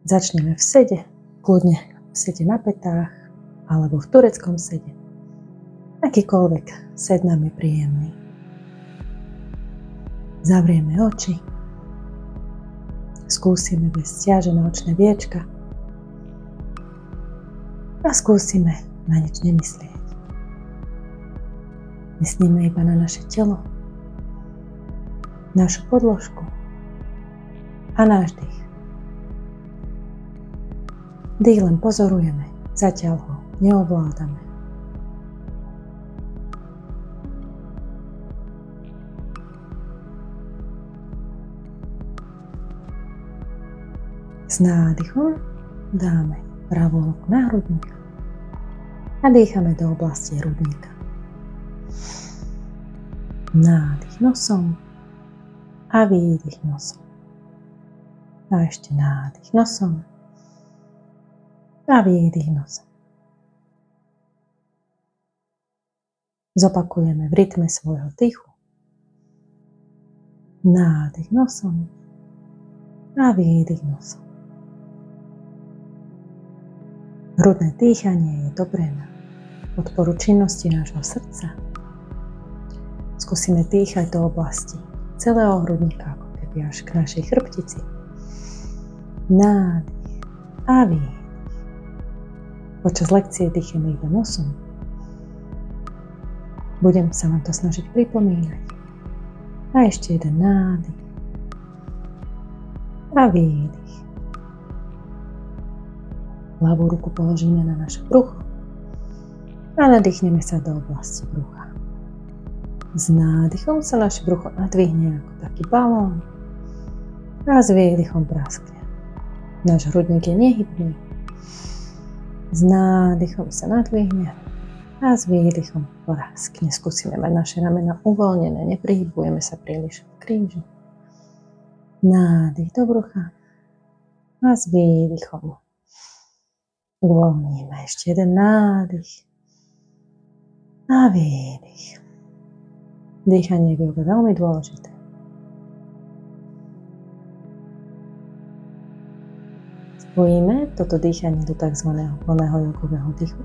Začneme v sede, kľudne v sede na pätách alebo v tureckom sede. Akýkoľvek sed nám je príjemný. Zavrieme oči. Skúsime bez stiažené očné viečka. A skúsime na nič nemyslieť. Myslíme iba na naše telo, našu podložku a náš dých. Dých len pozorujeme, zatiaľ ho neovládame. S nádychom dáme pravú ruku na hrudník a dýchame do oblasti hrudníka. Nádych nosom a výdych nosom. A ešte nádych nosom a výdych nosom. Zopakujeme v rytme svojho dýchu. Nádych nosom a výdych nosom. Hrudné dýchanie je dobré na podporu činnosti nášho srdca. Skúsime dýchať do oblasti celého hrudníka, ako keby až k našej chrbtici. Nádych a výdych. Počas lekcie dýchame iba nosom. Budem sa vám to snažiť pripomínať. A ešte jeden nádych a výdych. Ľavú ruku položíme na naše brucho a nadýchneme sa do oblasti brucha. S nádychom sa naše brucho nadvihne ako taký balón a s výdychom praskne. Náš hrudník je nehybný. S nádychom sa nadvihne a s výdychom praskne. Skúsime mať naše ramena uvoľnené, neprihybujeme sa príliš v kríži. Nádych do brucha a s výdychom uvoľníme. Ešte jeden nádych a výdych. Dýchanie je v joge veľmi dôležité. Spojíme toto dýchanie do tzv. Plného jogového dýchu.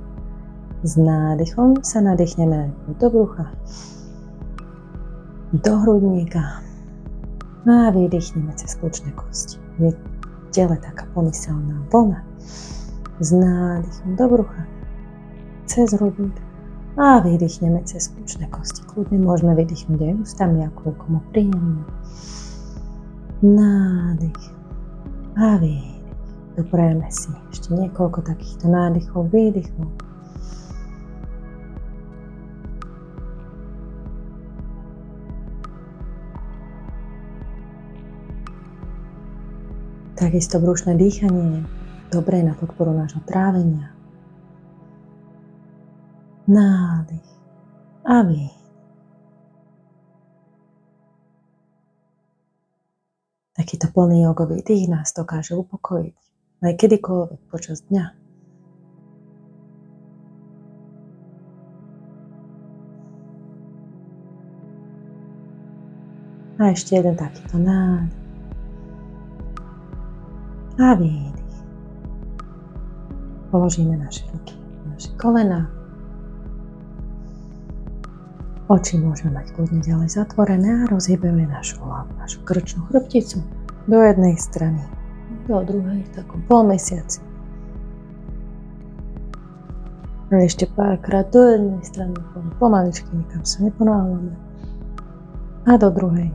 S nádychom sa nadýchneme do brucha, do hrudníka a vydýchneme cez kľúčne kosti. Je v tele taká pomyselná vlna. S nádychom do brucha, cez hrudník a vydýchneme cez kľúčne kosti. Kľudne môžeme vydýchnuť aj ústami, ako je komu príjemné. Nádych a výdych. Doprajeme si ešte niekoľko takýchto nádychov, výdychov. Takisto brušné dýchanie je dobré na podporu nášho trávenia. Nádych a výdych. Takýto plný jogový dých nás dokáže upokojiť aj kedykoľvek počas dňa. A ešte jeden takýto nádych a výdych. Položíme naše ruky na naše kolená. Oči môžeme mať kľudne ďalej zatvorené a rozhýbeme našu hlavu, našu krčnú chrbticu do jednej strany, do druhej v takom polmesiaci. A ešte párkrát do jednej strany, pomaličky, nikam sa neponáhľame. A do druhej.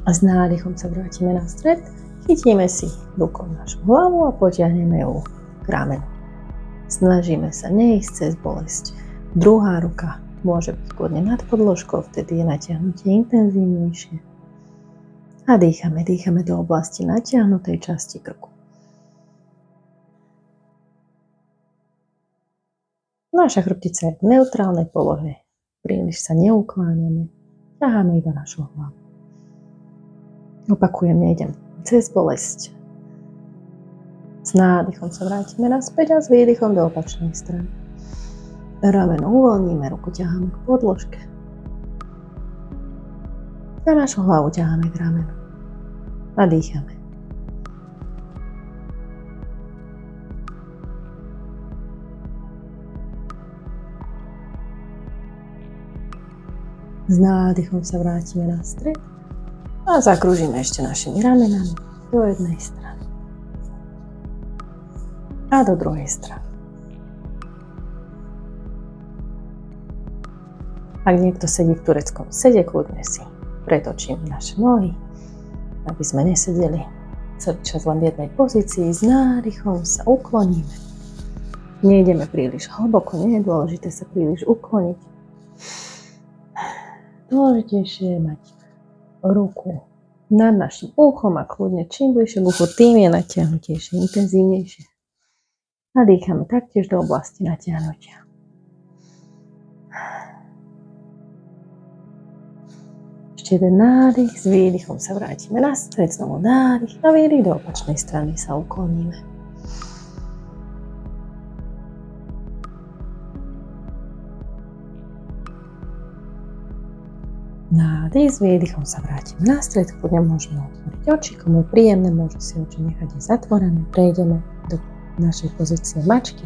A s nádychom sa vrátime na stred. Chytíme si rukou našu hlavu a potiahneme ju k ramenu. Snažíme sa neísť cez bolesť. Druhá ruka môže byť kľudne nad podložkou, vtedy je natiahnutie intenzívnejšie. A dýchame do oblasti natiahnutej časti krku. Naša chrbtica je v neutrálnej polohe. Príliš sa neukláňame. Ťaháme iba našu hlavu. Opakujem, nejdem cez bolesť. S nádychom sa vrátime naspäť a s výdychom do opačnej strany. Rameno uvoľníme, ruku ťaháme k podložke. A našu hlavu ťaháme k ramenu. a dýchame. S nádychom sa vrátime na stred a zakrúžime ešte našimi ramenami do jednej strany a do druhej strany. Ak niekto sedí v tureckom sede, kľudne si pretočíme naše nohy, aby sme nesedeli celý čas len v jednej pozícii. S nádychom sa ukloníme. Nejdeme príliš hlboko, nie je dôležité sa príliš ukloniť. Dôležitejšie je mať ruku nad našim uchom a kľudne čím bližšie k uchu, tým je natiahnutejšie, intenzívnejšie. A dýchame taktiež do oblasti natiahnutia. Ešte jeden nádych, s výdychom sa vrátime na stred, znovu nádych a výdych, do opačnej strany sa ukloníme. Nádych, s výdychom sa vrátime na stred, kľudne môžeme otvoriť oči, komu je príjemné, môže si oči nechať zatvorené, prejdeme do našej pozície mačky.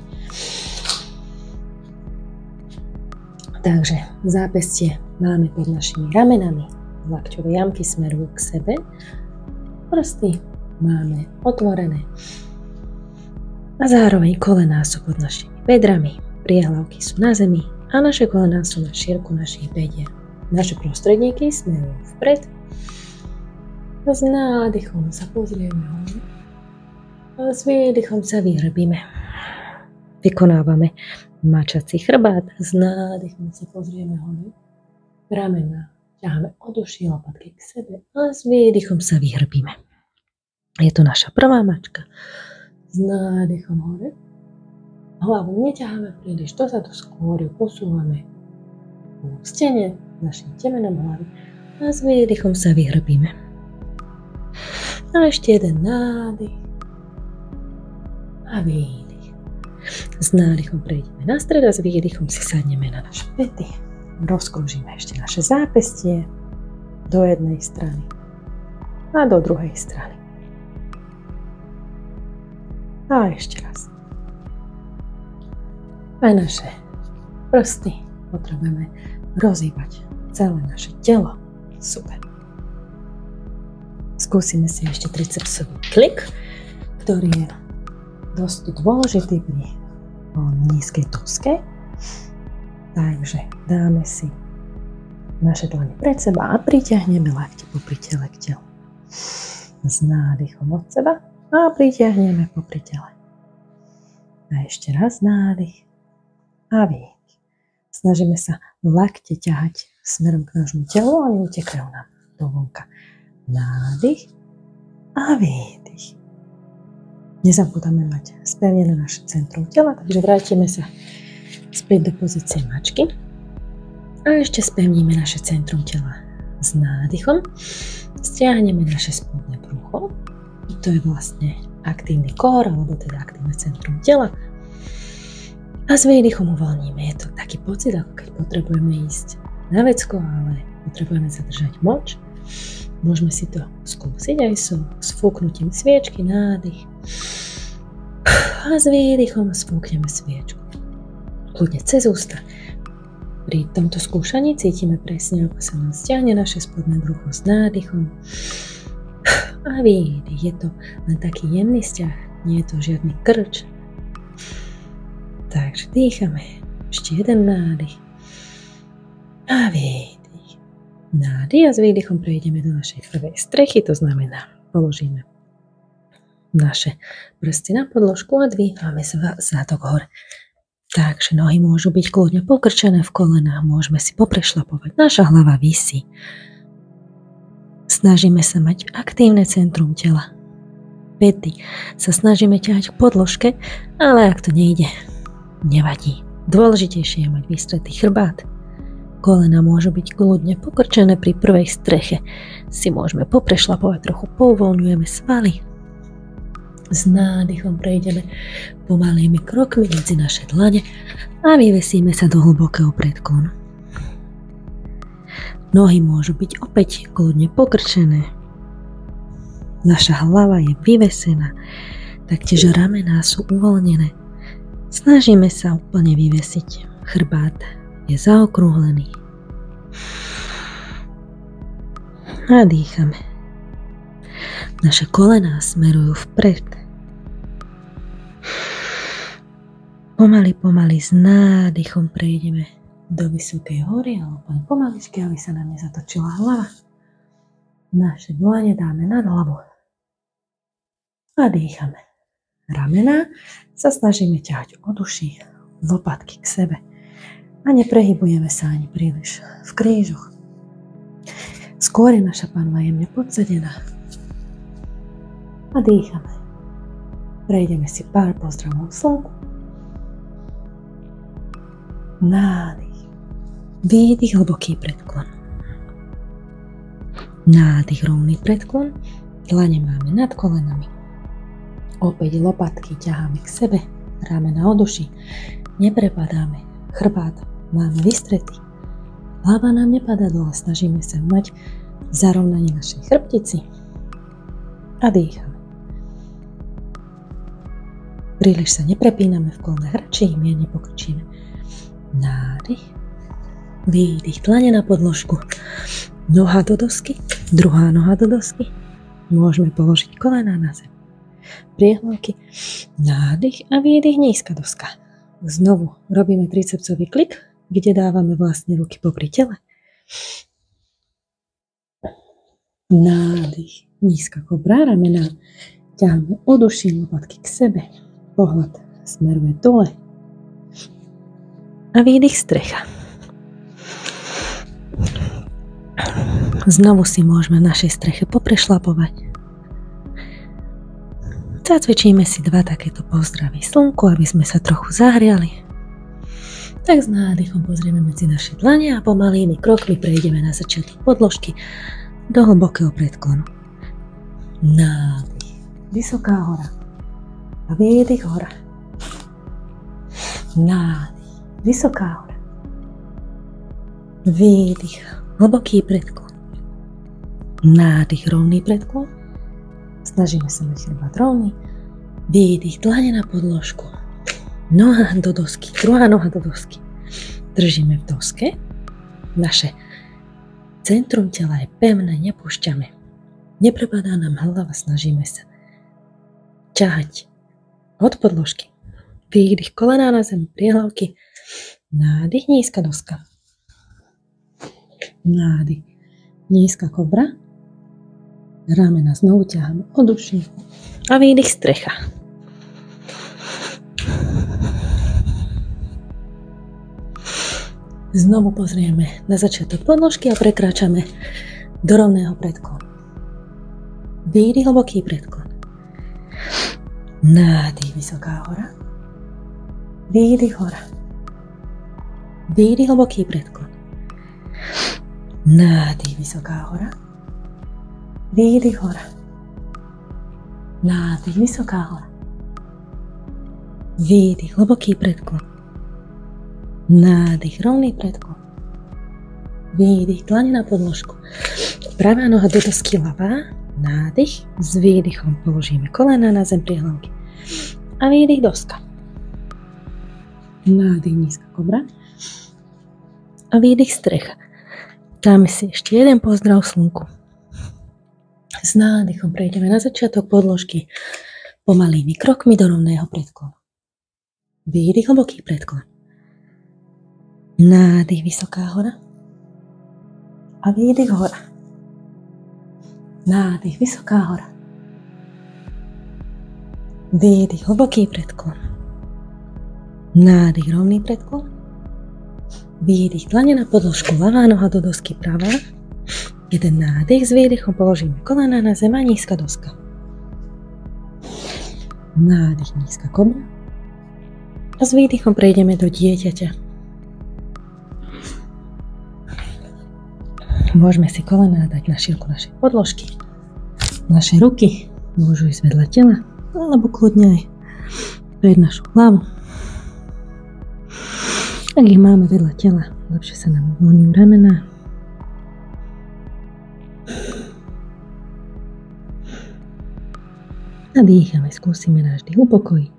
Takže zápestie máme pod našimi ramenami, lakťové jamky smerujú k sebe, prsty máme otvorené a zároveň kolená sú pod našimi bedrami, priehlavky sú na zemi a naše kolená sú na šírku našich bedier. Naše prostredníky smerujú vpred. S nádychom sa pozrieme hore a s výdychom sa vyhrbíme. Vykonávame mačací chrbát. S nádychom sa pozrieme hore. Ramena ťaháme od uší, lopatky k sebe a s výdychom sa vyhrbíme. Je to naša prvá mačka. S nádychom hore. Hlavu neťaháme príliš dozadu, skôr ju posúvame v stene našim temenom hlavy a s výdychom sa vyhrbíme. A ešte jeden nádych a výdych. S nádychom prejdeme na stred a s výdychom si sadneme na naše pety. Rozkružíme ešte naše zápestie do jednej strany a do druhej strany. A ešte raz. A naše prsty potrebujeme rozhýbať celé naše telo. Super. Skúsime si ešte tricepsový klik, ktorý je dosť dôležitý pri nízkej túzke. Takže dáme si naše dlane pred seba a pritiahneme lakte popri tele k telu. S nádychom od seba a pritiahneme popri tele. A ešte raz nádych a výdych. Snažíme sa lakte ťahať smerom k nášmu telu a neutekajú nám do vonka. Nádych a výdych. Nezabúdame mať spevnené naše centrum tela, takže vrátime sa späť do pozície mačky a ešte spevníme naše centrum tela s nádychom. Stiahneme naše spodné brucho. To je vlastne aktívny kór, alebo teda aktívne centrum tela. A s výdychom uvoľníme. Je to taký pocit, ako keď potrebujeme ísť na vecko, ale potrebujeme zadržať moč. Môžeme si to skúsiť aj so sfúknutím sviečky, nádych. A s výdychom sfúkneme sviečku. Kľudne cez ústa. Pri tomto skúšaní cítime presne, ako sa nám stiahne naše spodné brucho s nádychom. A výdych. Je to len taký jemný vzťah, nie je to žiadny krč. Takže dýchame. Ešte jeden nádych. A výdych. Nádych a s výdychom prejdeme do našej prvej strechy, to znamená, položíme naše prsty na podložku a dvíhame zadok hore. Takže nohy môžu byť kľudne pokrčené v kolenách, môžeme si poprešlapovať. Naša hlava visí. Snažíme sa mať aktívne centrum tela. Pety sa snažíme ťahať k podložke, ale ak to nejde, nevadí. Dôležitejšie je mať vystretý chrbát. Kolena môžu byť kľudne pokrčené pri prvej streche. Si môžeme poprešlapovať, trochu pouvoľňujeme svaly. S nádychom prejdeme pomalými krokmi medzi naše dlane a vyvesíme sa do hlbokého predklonu. Nohy môžu byť opäť kľudne pokrčené. Naša hlava je vyvesená, taktiež ramená sú uvoľnené. Snažíme sa úplne vyvesiť. Chrbát je zaokrúhlený. A dýchame. Naše kolená smerujú vpred. Pomaly s nádychom prejdeme do vysokej hory, alebo pomaličky, aby sa nám nezatočila hlava. Naše dlane dáme nad hlavu. A dýchame. Ramená sa snažíme ťahať od uší, lopatky k sebe. A neprehybujeme sa ani príliš v krížoch. Skôr je naša panva jemne podsedená. A dýchame. Prejdeme si pár pozdravov slnku. Nádych. Výdych, hlboký predklon. Nádych, rovný predklon. Dlane máme nad kolenami. Opäť lopatky ťaháme k sebe. Ramena od uší. Neprepadáme. Chrbát máme vystretý. Hlava nám nepadá dole. Snažíme sa mať zarovnanie našej chrbtici. A dýchame. Príliš sa neprepíname v kolnách hračí, mierne pokrčíme. Nádych. Výdych, dlane na podložku. Noha do dosky, druhá noha do dosky. Môžeme položiť kolená na zem. Priehlavky, nádych a výdych, nízka doska. Znovu robíme tricepsový klik, kde dávame vlastne ruky popri tele. Nádych, nízka kobra, ramená. Ťaháme od uší, lopatky k sebe. Pohľad smeruje dole. A výdych, strecha. Znovu si môžeme v našej streche poprešlapovať. Zacvičíme si 2 takéto pozdravy slnku, aby sme sa trochu zahriali. Tak s nádychom pozrieme medzi naše dlane a pomalými krokmi prejdeme na začiatok podložky do hlbokého predklonu. Nádych. Vysoká hora. A výdych, hora. Nádych. Vysoká hora. Výdych. Hlboký predklon. Nádych, rovný predklon. Snažíme sa mať chrbát rovný. Výdych, dlane na podložku. Noha do dosky, druhá noha do dosky. Držíme v doske. Naše centrum tela je pevné, nepúšťame. Neprepadá nám hlava, snažíme sa ťahať od podložky. Výdych, kolená na zem, priehlavky. Nádych, nízka doska. Nádych, nízka kobra. Ramena znovu ťaháme od uší. A výdych, strecha. Znovu pozrieme na začiatok podložky a prekráčame do rovného predklonu. Výdych, hlboký predklon. Nádych, vysoká hora. Výdych, hora. Výdych, hlboký predklon. Nádych, vysoká hora. Výdych, hora. Nádych, vysoká hora. Výdych, hlboký predklon. Nádych, rovný predklon. Výdych, dlane na podložku. Pravá noha do dosky, ľavá. Nádych, s výdychom položíme kolena na zem, priehlavky. A výdych, doska. Nádych, nízka kobra. A výdych, strecha. Dáme si ešte jeden pozdrav slnku. S nádychom prejdeme na začiatok podložky pomalými krokmi do rovného predklonu. Výdych, hlboký predklon. Nádych, vysoká hora. A výdych, hora. Nádych, vysoká hora. Výdych, hlboký predklon. Nádych, rovný predklon. Výdych, dlane na podložku, ľavá noha do dosky, pravá. Jeden nádych, s výdychom položíme kolena na zem a nízka doska. Nádych, nízka kobra. A s výdychom prejdeme do dieťaťa. Môžeme si kolená dať na šírku našej podložky. Naše ruky môžu ísť vedľa tela, alebo kľudne aj pred našu hlavu. Ak ich máme vedľa tela, lepšie sa nám uvoľňujú ramená. A dýchame, skúsime náš dých upokojiť.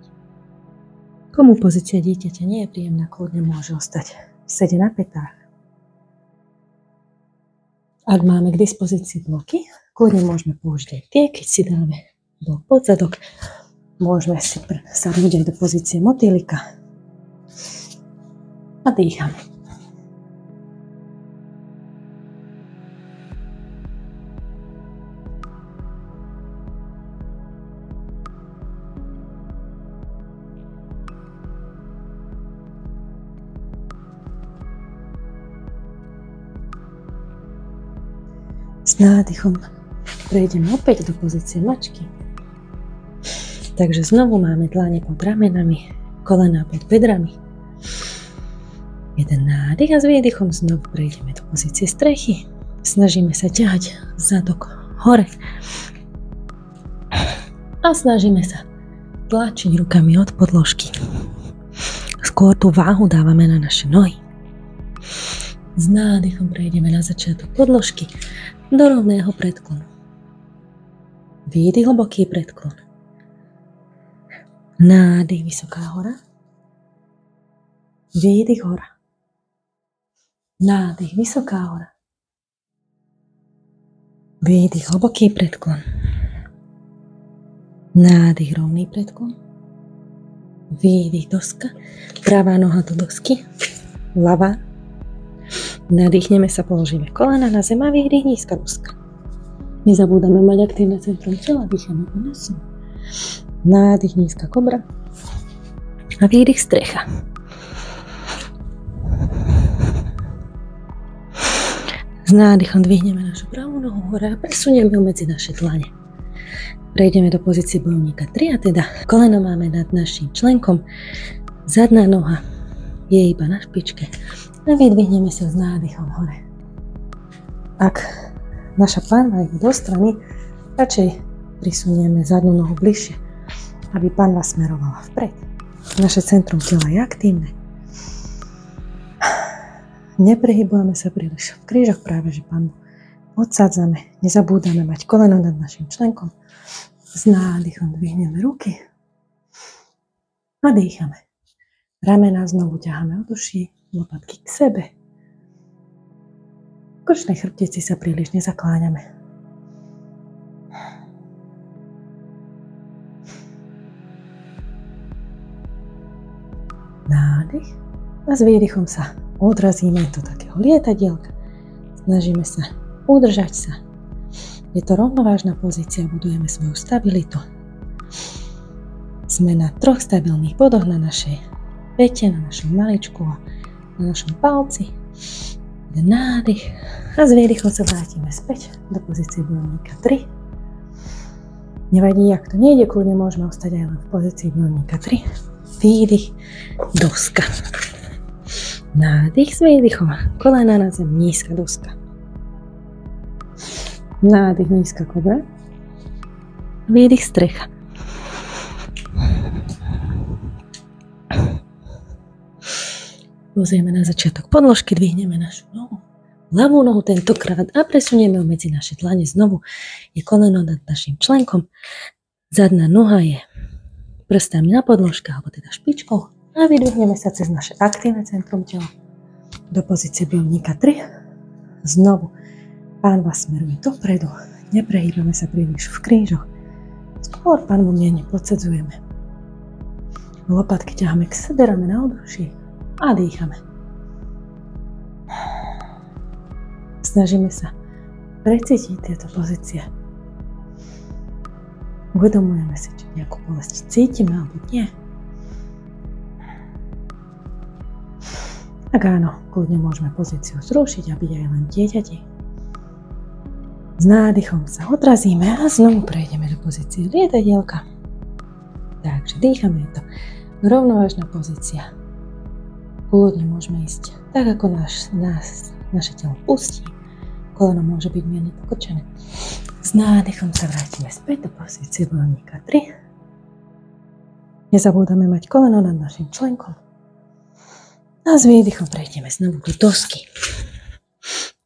Komu pozícia dieťaťa nie je príjemná, kľudne môže ostať v sede na pätách. Ak máme k dispozícii bloky, kľudne môžeme použiť aj tie, keď si dáme blok pod zadok. Môžeme si sadnúť aj do pozície motýlika. A dýchame. S nádychom prejdeme opäť do pozície mačky. Takže znovu máme dlane pod ramenami, kolená pod bedrami. Jeden nádych a s výdychom znovu prejdeme do pozície strechy. Snažíme sa ťahať zadok hore. A snažíme sa tlačiť rukami od podložky. Skôr tú váhu dávame na naše nohy. S nádychom prejdeme na začiatok podložky do rovného predklonu. Výdych, hlboký predklon. Nádych, vysoká hora. Výdych, hora. Nádych, vysoká hora. Výdych, hlboký predklon. Nádych, rovný predklon. Výdych, doska. Pravá noha do dosky. Ľavá. Nadýchneme sa, položíme kolena na zem a výdych, nízka doska. Nezabúdame mať aktívne centrum tela, dýchame po nosu. Nádych, nízka kobra. A výdych, strecha. S nádychom dvihneme našu pravú nohu hore a presunieme ju medzi naše dlane. Prejdeme do pozície bojovníka 3 a teda koleno máme nad naším členkom. Zadná noha je iba na špičke. A vydvihneme sa s nádychom hore. Ak naša panva je do strany, radšej prisunieme zadnú nohu bližšie, aby panva smerovala vpred. Naše centrum tela je aktívne. Neprehybujeme sa príliš v krížoch, práve že panvu odsádzame. Nezabúdame mať koleno nad našim členkom. S nádychom dvihneme ruky a dýchame. Ramená znovu ťaháme od uší, lopatky k sebe. V krčnej chrbtici sa príliš nezakláňame. Nádych a s výdychom sa odrazíme do takého lietadielka. Snažíme sa udržať sa. Je to rovnovážna pozícia, budujeme svoju stabilitu. Sme na 3 stabilných bodoch na našej pete, na našom maličku a na našom palci. Jeden nádych a s výdychom sa vrátime späť do pozície bojovníka 3. Nevadí, ak to nejde, kľudne môžeme ostať aj len v pozícii bojovníka 3. Výdych, doska. Nádych s výdychom, kolena na zem, nízka doska. Nádych, nízka kobra. Výdych, strecha. Pozrieme na začiatok podložky, dvihneme našu nohu, ľavú nohu tentokrát a presunieme ju medzi naše dlane. Znovu je koleno nad našim členkom, zadná noha je prstami na podložke, alebo teda špičkou a vydvihneme sa cez naše aktívne centrum tela do pozície bojovníka 3. Znovu pánva smeruje dopredu, neprehýbame sa príliš v krížoch, skôr pánvu mierne podsadzujeme. Lopatky ťaháme k sebe, ramena od uší a dýchame. Snažíme sa precítiť tieto pozície. Uvedomujeme si, či nejakú bolesť cítime alebo nie. Ak áno, kľudne môžeme pozíciu zrušiť a byť aj len dieťati. S nádychom sa odrazíme a znovu prejdeme do pozície lietadielka. Takže dýchame, je to rovnovážna pozícia. Kľudne môžeme ísť tak, ako naše telo pustí. Koleno môže byť mierne pokrčené. S nádychom sa vrátime späť do pozície bojovníka 3. Nezabúdame mať koleno nad našim členkom. A s výdychom prejdeme znovu do dosky.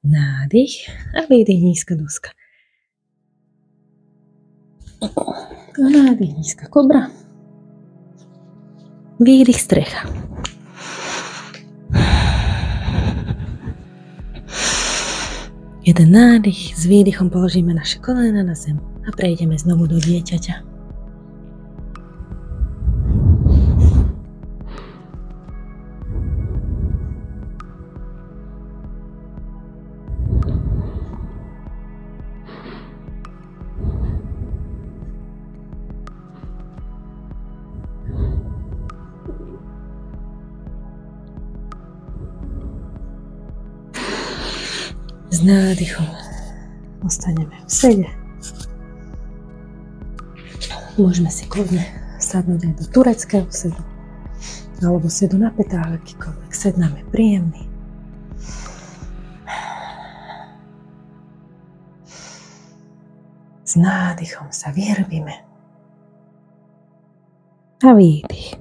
Nádych a výdych, nízka doska. Nádych nízka kobra. Výdych strecha. Jeden nádych, s výdychom položíme naše kolena na zem a prejdeme znovu do dieťaťa. S nádychom ostaneme v sede. Môžeme si kľudne sadnúť aj do tureckého sedu alebo sedu na pätách, akýkoľvek sed nám je príjemný. S nádychom sa vyrbíme a výdych.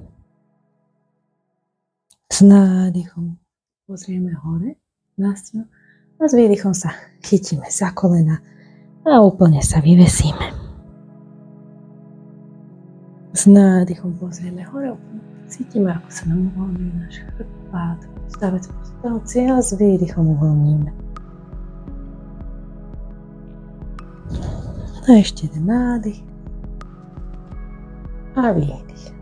S nádychom pozrieme hore na stenu a s výdychom sa chytíme za kolena a úplne sa vyvesíme. S nádychom pozrieme hore, cítime, ako sa nám uvoľňuje náš chrbát, stavec postavci a s výdychom uvoľníme. A ešte jeden nádych a výdych.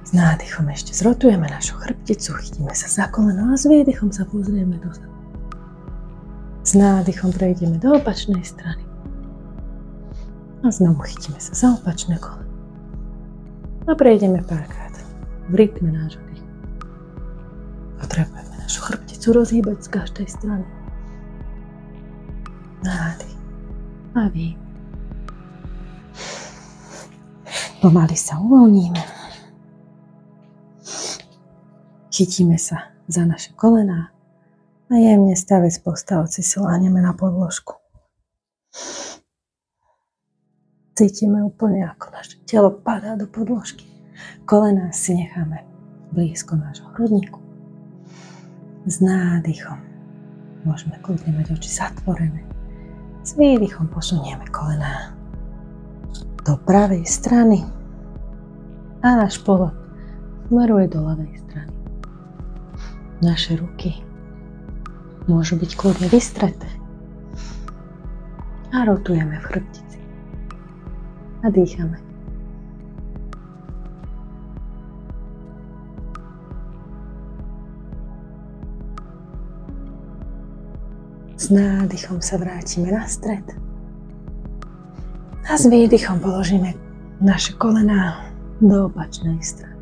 S nádychom ešte zrotujeme našu chrbticu, chytíme sa za koleno a s výdychom sa pozrieme dozadu. S nádychom prejdeme do opačnej strany a znovu chytíme sa za opačné koleno. A prejdeme párkrát v rytme nášho dýchu. Potrebujeme našu chrbticu rozhýbať z každej strany. Nádych a výdych. Pomaly sa uvoľníme. Chytíme sa za naše kolená a jemne stavec postavci si láhneme na podložku. Cítime úplne, ako naše telo padá do podložky. Kolená si necháme blízko nášho hrudníku. S nádychom môžeme kľudne mať oči zatvorené. S výdychom posunieme kolená do pravej strany a náš pohľad smeruje do ľavej strany. Naše ruky môžu byť kľudne vystreté a rotujeme v chrbtici a dýchame. S nádychom sa vrátime na stred a s výdychom položíme naše kolená do opačnej strany.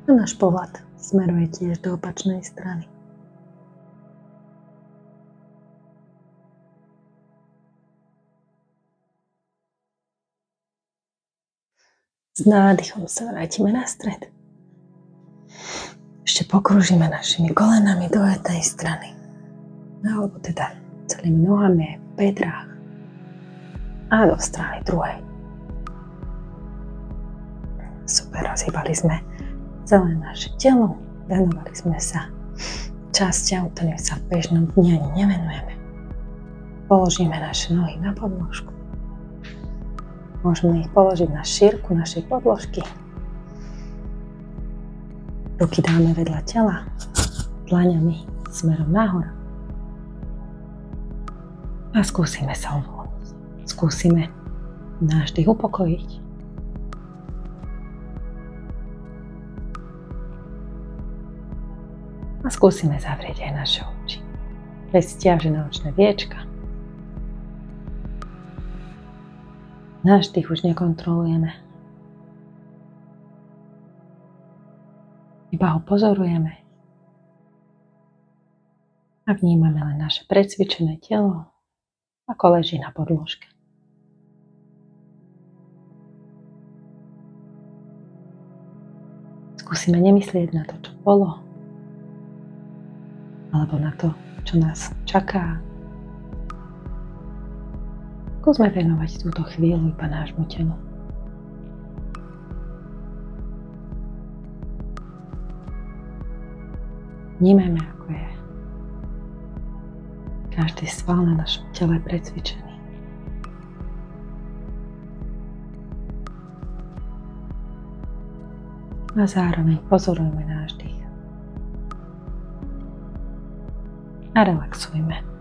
A náš pohľad smeruje tiež do opačnej strany. S nádychom sa vrátime na stred. Ešte pokrúžime našimi kolenami do jednej strany. Alebo teda celými nohami v bedrách a do strany druhej. Super, rozhýbali sme celé naše telo, venovali sme sa častiam, ktorým sa v bežnom dni ani nevenujeme. Položíme naše nohy na podložku. Môžeme ich položiť na šírku našej podložky. Ruky dáme vedľa tela, dlaňami smerom nahor. A skúsime sa uvoľniť. Skúsime náš dých upokojiť. A skúsime zavrieť aj naše oči. Bez stiažené očné viečka. Náš dých už nekontrolujeme. Iba ho pozorujeme. A vnímame len naše precvičené telo, ako leží na podložke. Skúsime nemyslieť na to, čo bolo, alebo na to, čo nás čaká. Skúsme venovať túto chvíľu iba nášmu telu. Vnímajme, ako je každý sval na našom tele precvičený. A zároveň pozorujme náš dých. A relaxujme.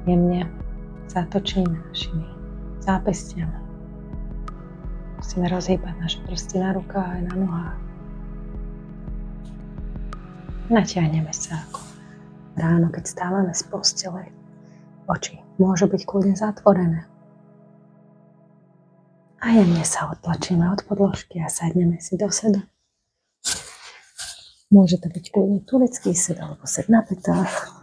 Jemne zatočíme našimi zápestiami. Musíme rozhýbať naše prsty na rukách aj na nohách. Natiahneme sa ako ráno, keď stávame z postele. Oči môžu byť kľudne zatvorené. A jemne sa odtlačíme od podložky a sadneme si do sedu. Môže to byť kľudne turecký sed alebo sed na petách.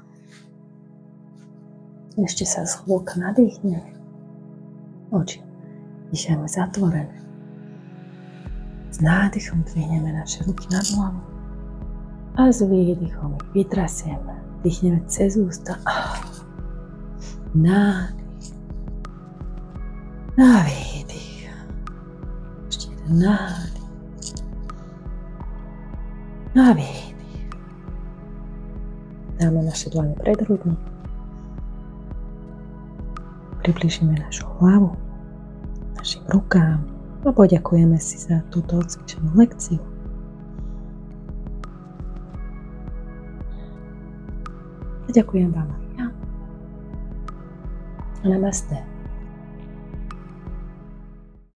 Ešte sa zhlboka nadýchneme. Oči dýchame zatvorené. S nádychom dvihneme naše ruky nad hlavu a s výdychom ich vytrasieme. Dýchneme cez ústa. Nádych. A výdych. Ešte jeden nádych. A výdych. Dáme naše dlane pred hrudmi. Priblížime našu hlavu našim rukám a poďakujeme si za túto odcvičenú lekciu. A ďakujem vám aj ja. Namaste.